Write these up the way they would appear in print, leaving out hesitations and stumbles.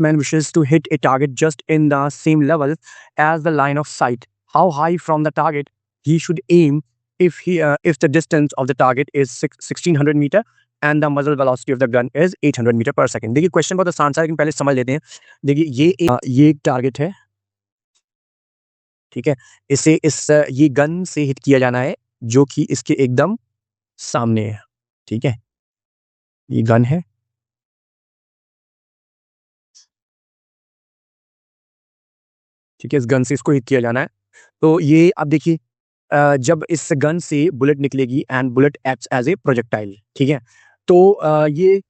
Man wishes to hit a target just in the same level as the line of sight. How high from the target he should aim if the distance of the target is 1600 meter and the muzzle velocity of the gun is 800 meter per second. देखिए question बहुत आसान सा है, लेकिन पहले समझ लेते हैं. देखिए ये एक टारगेट है, ठीक है. इसे ये गन से हिट किया जाना है जो कि इसके एकदम सामने है, ठीक है. ये गन है, ठीक है. इस गन से इसको हिट किया जाना है. तो ये अब देखिए, जब इस गन से बुलेट निकलेगी and bullet acts as a projectile, ठीक है. तो ये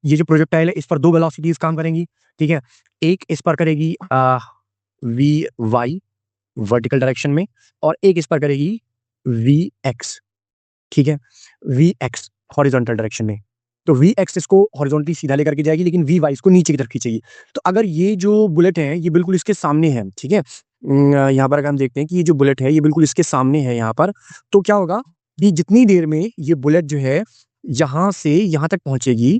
जो प्रोजेक्टाइल है इस पर दो वेलोसिटीज काम करेंगी, ठीक है. एक इस पर करेगी वी वाई वर्टिकल डायरेक्शन में, और एक इस पर करेगी वी एक्स, ठीक है. वी एक्स हॉरिजॉन्टल डायरेक्शन में. तो वी एक्स इसको हॉरिजॉन्टली सीधा लेकर के जाएगी, लेकिन वी वाई इसको नीचे की तरफ खींचेगी. तो अगर ये जो बुलेट है ये बिल्कुल इसके सामने है, ठीक है. यहाँ पर अगर हम देखते हैं कि ये जो बुलेट है ये बिल्कुल इसके सामने है यहाँ पर, तो क्या होगा कि जितनी देर में ये बुलेट जो है यहाँ से यहाँ तक पहुंचेगी,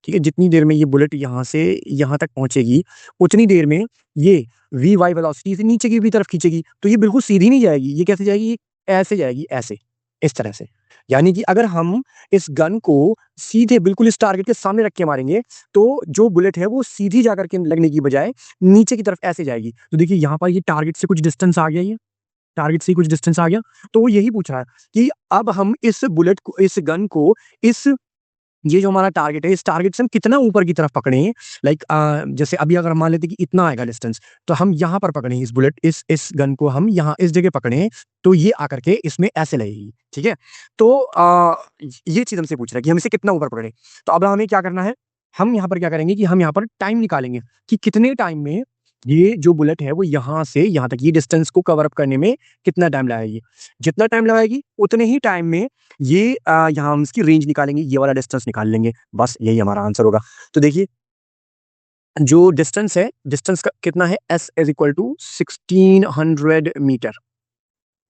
ठीक है, जितनी देर में ये बुलेट यहाँ से यहाँ तक पहुंचेगी उतनी देर में ये वी वाई वेलोसिटी से नीचे की भी तरफ खींचेगी. तो ये बिल्कुल सीधी नहीं जाएगी, ये कैसे जाएगी, ये ऐसे जाएगी, ऐसे, इस तरह से. यानी कि अगर हम इस गन को सीधे बिल्कुल इस टारगेट के सामने रख के मारेंगे तो जो बुलेट है वो सीधी जाकर के लगने की बजाय नीचे की तरफ ऐसे जाएगी. तो देखिए यहाँ पर ये टारगेट से कुछ डिस्टेंस आ गया, ये टारगेट से कुछ डिस्टेंस आ गया. तो वो यही पूछ रहा है कि अब हम इस बुलेट को, इस गन को, इस ये जो हमारा टारगेट है इस टारगेट से हम कितना ऊपर की तरफ पकड़े. लाइक जैसे अभी अगर हम मान लेते कि इतना आएगा डिस्टेंस, तो हम यहाँ पर पकड़े इस बुलेट, इस गन को हम यहाँ इस जगह पकड़े, तो ये आकर के इसमें ऐसे लगेगी, ठीक है. तो ये चीज हमसे पूछ रहा है कि हम इसे कितना ऊपर पकड़े. तो अब हमें क्या करना है, हम यहाँ पर क्या करेंगे कि हम यहाँ पर टाइम निकालेंगे कि कितने टाइम में ये जो बुलेट है वो यहाँ से यहाँ तक ये डिस्टेंस को कवर अप करने में कितना टाइम लगाएगी. जितना टाइम लगाएगी उतने ही टाइम में ये यहाँ हम इसकी रेंज निकालेंगे, ये वाला डिस्टेंस निकाल लेंगे. बस यही हमारा आंसर होगा. तो देखिए जो डिस्टेंस है, डिस्टेंस का कितना है, S is equal to 1600 metre,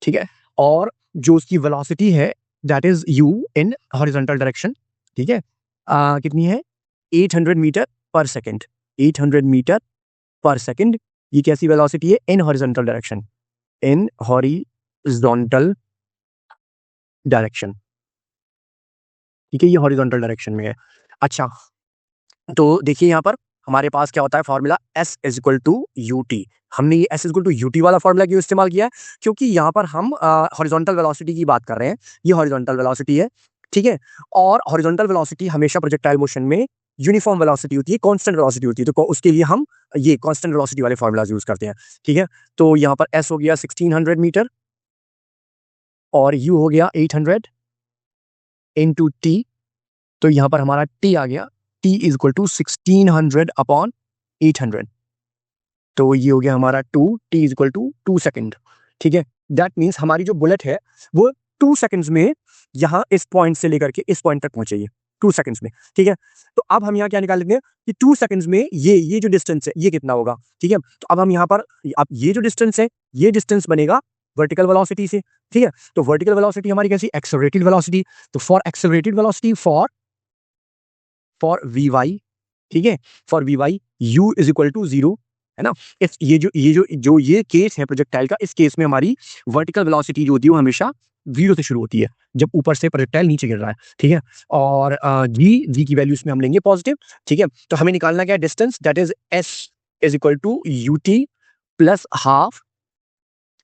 ठीक है. और जो उसकी वेलोसिटी है that is U in horizontal direction, ठीक है. कितनी है, 800 मीटर पर सेकेंड, 800 मीटर पर सेकेंड. ये कैसी वेलोसिटी है, इन हॉरिजॉन्टल डायरेक्शन, इन हॉरिजॉन्टल डायरेक्शन, ठीक है. ये हॉरिजॉन्टल डायरेक्शन में है. अच्छा, तो देखिए यहाँ पर हमारे पास क्या होता है formula, S is equal to U T. हमने ये S is equal to U T वाला फॉर्मूला क्यों इस्तेमाल किया है, क्योंकि यहाँ पर हम हॉरिजॉन्टल वेलोसिटी की बात कर रहे हैं. ये हॉरिजॉन्टल वेलोसिटी है, ठीक है. और हॉरिजॉन्टल वेलोसिटी हमेशा प्रोजेक्टाइल मोशन में यूनिफॉर्म वेलोसिटी होती है, कांस्टेंट वेलोसिटी होती है. तो उसके लिए हम ये कांस्टेंट वेलोसिटी वाले फॉर्मूलाज यूज करते हैं, ठीक है. तो यहाँ पर एस हो गया 1600 मीटर और यू हो गया 800 इंटू टी. तो यहाँ पर हमारा टी आ गया, T is equal to 1600 upon 800. तो ये हो गया हमारा 2, T is equal to 2 second, ठीक है. दैट मीन्स हमारी जो बुलेट है वो 2 सेकेंड्स में यहाँ इस पॉइंट से लेकर के इस पॉइंट तक पहुंचेगी, 2 सेकेंड्स में, ठीक है. तो अब हम यहाँ क्या निकाल लेंगे कि 2 सेकेंड्स में ये जो डिस्टेंस है ये कितना होगा, ठीक है. तो अब हम यहाँ पर, अब ये जो डिस्टेंस है ये डिस्टेंस बनेगा वर्टिकल वेलोसिटी से, ठीक है. तो वर्टिकल वेलोसिटी हमारी कैसी, एक्सेलरेटेड वेलोसिटी. तो for accelerated velocity, for V Y, ठीक है, for V Y U is equal to 0, है ना. इस ये केस है प्रोजेक्टाइल का, इस केस में हमारी वर्टिकल वेलोसिटी जो होती है वो हमेशा 0 से शुरू होती है जब ऊपर से प्रोजेक्टाइल नीचे गिर रहा है, ठीक है. और जी की वैल्यू इसमें हम लेंगे पॉजिटिव, ठीक है. तो हमें निकालना क्या है, distance, that is S is equal to U T plus half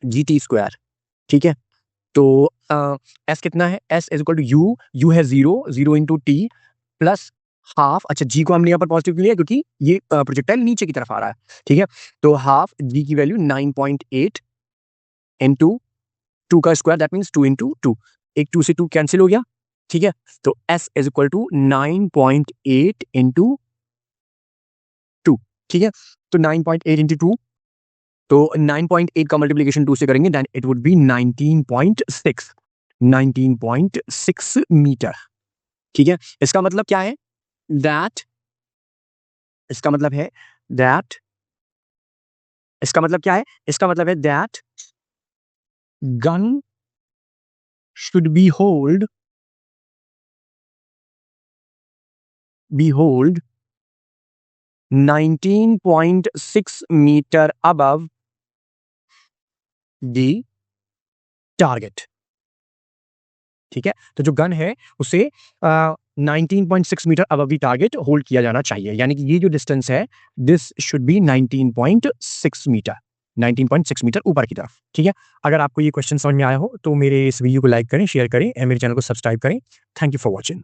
G T square, ठीक है. तो एस कितना है, S is equal to U है 0 इंटू टी प्लस हाफ. अच्छा, जी को हमने यहाँ पर पॉजिटिव लिया क्योंकि ये प्रोजेक्टाइल नीचे की तरफ आ रहा है, ठीक है. तो हाफ जी की वैल्यू 9.8 इंटू 2 का स्क्वायर, दैट मीन्स 2 इंटू 2. एक 2 से 2 कैंसिल हो गया, ठीक है. तो S is equal to 9.8 into 2, ठीक है. तो 9.8 इंटू 2, तो 9.8 का मल्टीप्लीकेशन 2 से करेंगे then it would be 19.6 metre, ठीक है. इसका मतलब क्या है, दैट इसका मतलब है दैट इसका मतलब क्या है, इसका मतलब है that gun should be hold 19.6 metre above the target. ठीक है, तो जो गन है उसे 19.6 metre above the target hold किया जाना चाहिए, यानी कि ये जो डिस्टेंस है this should be 19.6 metre, 19.6 metre ऊपर की तरफ। ठीक है, अगर आपको ये क्वेश्चन समझ में आया हो तो मेरे इस वीडियो को लाइक करें, शेयर करें, मेरे चैनल को सब्सक्राइब करें। Thank you for watching.